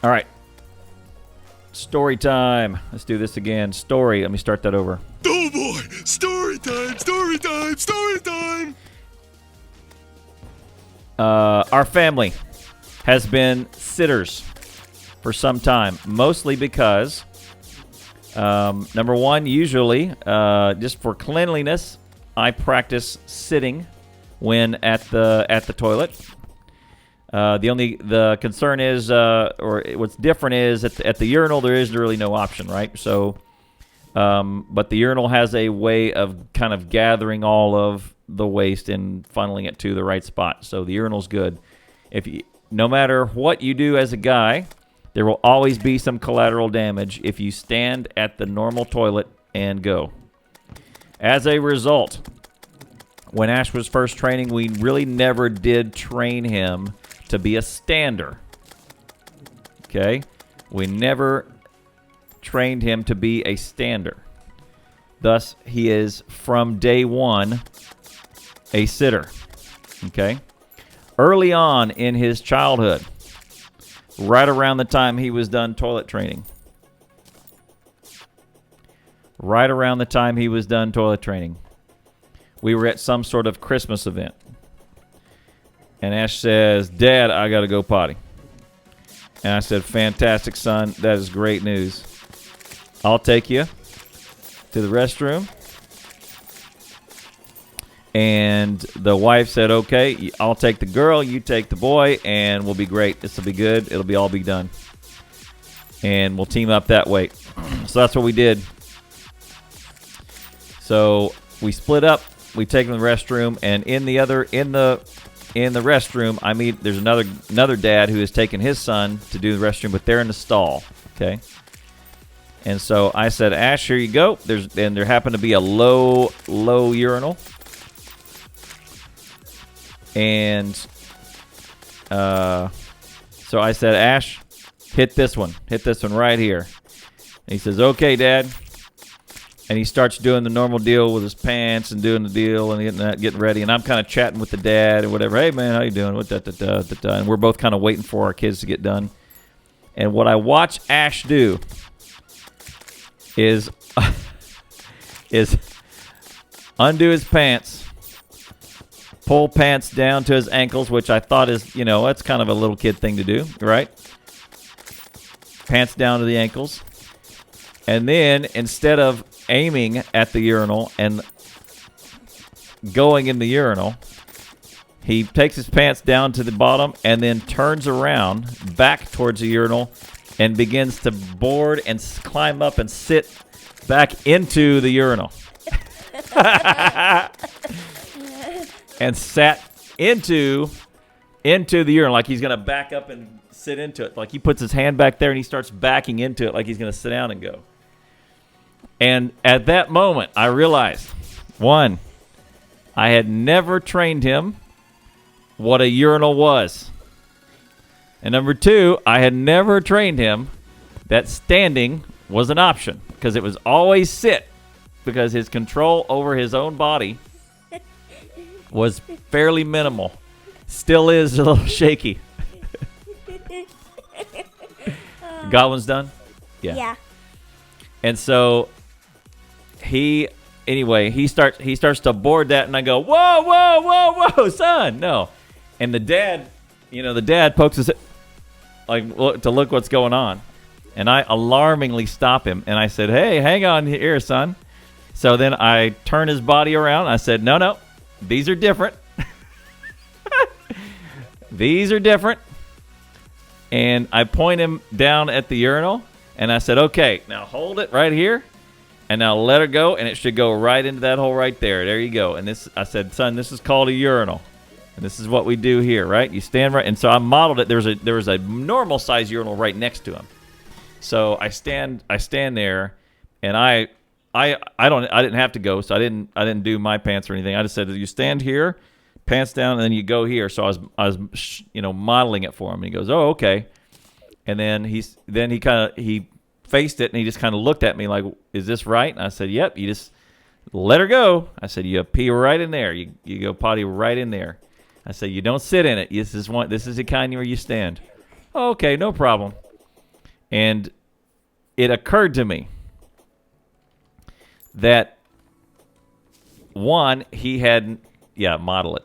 All right. Story time. Let's do this again. Story. Let me start that over. Oh boy! Story time! Story time! Story time! Our family has been sitters for some time, mostly because, number one, usually, just for cleanliness, I practice sitting when at the toilet. The concern is, or what's different is at the urinal there is really no option, right? So, but the urinal has a way of kind of gathering all of the waste and funneling it to the right spot. So the urinal's good. No matter what you do as a guy, there will always be some collateral damage if you stand at the normal toilet and go. As a result, when Ash was first training, we really never did train him to be a stander. Okay? We never trained him to be a stander. Thus, he is from day one a sitter. Okay? Early on in his childhood, right around the time he was done toilet training, we were at some sort of Christmas event. And Ash says, "Dad, I got to go potty." And I said, "Fantastic, son. That is great news. I'll take you to the restroom." And the wife said, "Okay, I'll take the girl, you take the boy, and we'll be great. This will be good. It'll all be done. And we'll team up that way." So that's what we did. So we split up. We take them to the restroom, and in the restroom, there's another dad who has taken his son to do the restroom, but they're in the stall. Okay. And so I said, "Ash, here you go." There happened to be a low urinal. And so I said, "Ash, hit this one right here." And he says, "Okay, Dad." And he starts doing the normal deal with his pants and doing the deal and getting ready. And I'm kind of chatting with the dad or whatever. "Hey, man, how you doing?" And we're both kind of waiting for our kids to get done. And what I watch Ash do is undo his pants, pull pants down to his ankles, which I thought is, that's kind of a little kid thing to do, right? Pants down to the ankles. And then instead of aiming at the urinal and going in the urinal, he takes his pants down to the bottom and then turns around back towards the urinal and begins to board and climb up and sit back into the urinal. And sat into the urinal like he's going to back up and sit into it. Like he puts his hand back there and he starts backing into it like he's going to sit down and go. And at that moment, I realized, one, I had never trained him what a urinal was. And number two, I had never trained him that standing was an option, because it was always sit, because his control over his own body was fairly minimal. Still is a little shaky. Godwin's done? Yeah. And so he starts to board that, and I go, whoa, son, no. And the dad pokes his head, to look what's going on. And I alarmingly stop him, and I said, "Hey, hang on here, son." So then I turn his body around, and I said, no, these are different. These are different. And I point him down at the urinal, and I said, "Okay, now hold it right here, and now let her go, and it should go right into that hole right there. There you go." And I said, "Son, this is called a urinal, and this is what we do here, right? You stand right." And so I modeled it. There was a normal size urinal right next to him. So I stand there, and I didn't have to go, so I didn't do my pants or anything. I just said, "You stand here, pants down, and then you go here." So I was modeling it for him. And he goes, "Oh, okay." And then he faced it, and he just kind of looked at me like, "Is this right?" And I said, "Yep. You just let her go." I said, "You pee right in there. You go potty right in there." I said, "You don't sit in it. This is the kind where you stand." "Oh, okay, no problem." And it occurred to me that, one, he had, model it.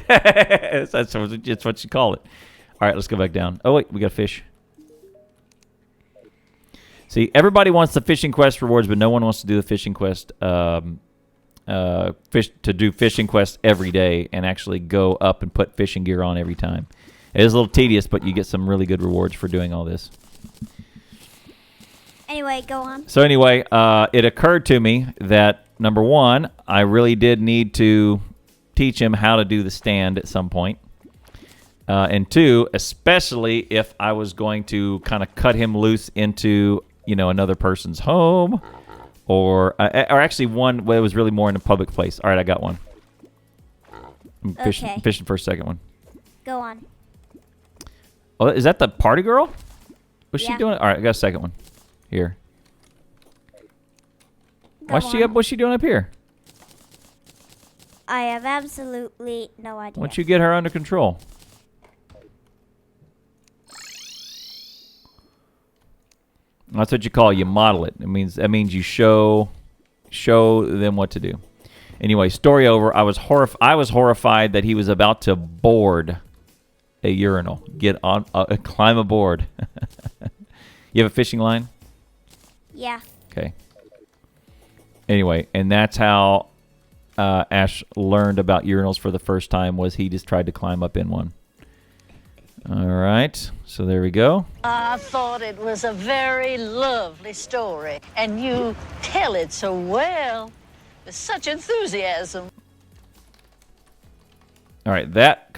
That's what you call it. All right, let's go back down. Oh, wait, we got fish. See, everybody wants the fishing quest rewards, but no one wants to do the fishing quest, do fishing quest every day and actually go up and put fishing gear on every time. It is a little tedious, but you get some really good rewards for doing all this. Anyway, go on. So anyway, it occurred to me that, number one, I really did need to teach him how to do the stand at some point. And two, especially if I was going to kind of cut him loose into, another person's home, or actually one where it was really more in a public place. All right, I got one. I'm fishing for a second one. Go on. Oh, is that the party girl? What's she Yeah. doing? All right, I got a second one. Here. Go on. What's she doing up here? I have absolutely no idea. Why don't you get her under control? That's what you model it. That means you show them what to do. Anyway, story over. I was horrified that he was about to board a urinal. Get on, climb aboard. You have a fishing line? Yeah. Okay. Anyway, and that's how Ash learned about urinals for the first time. Was he just tried to climb up in one? All right, so there we go. I thought it was a very lovely story, and you tell it so well, with such enthusiasm. All right, that